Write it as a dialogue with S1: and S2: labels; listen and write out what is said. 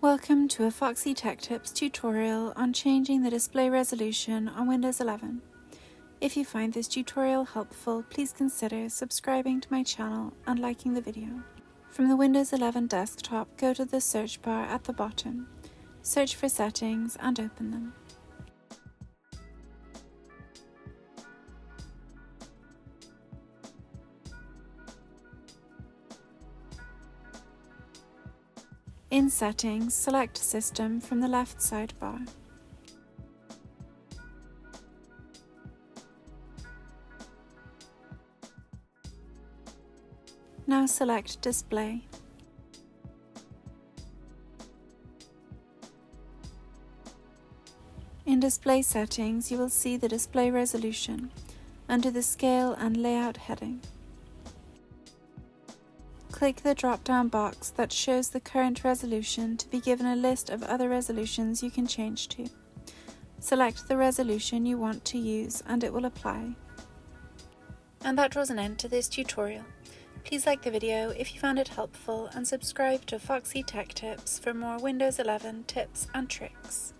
S1: Welcome to a Foxy Tech Tips tutorial on changing the display resolution on Windows 11. If you find this tutorial helpful, please consider subscribing to my channel and liking the video. From the Windows 11 desktop, go to the search bar at the bottom, search for Settings and open them. In Settings, select System from the left sidebar. Now select Display. In Display Settings, you will see the display resolution under the Scale and Layout heading. Click the drop-down box that shows the current resolution to be given a list of other resolutions you can change to. Select the resolution you want to use and it will apply. And that draws an end to this tutorial. Please like the video if you found it helpful and subscribe to Foxy Tech Tips for more Windows 11 tips and tricks.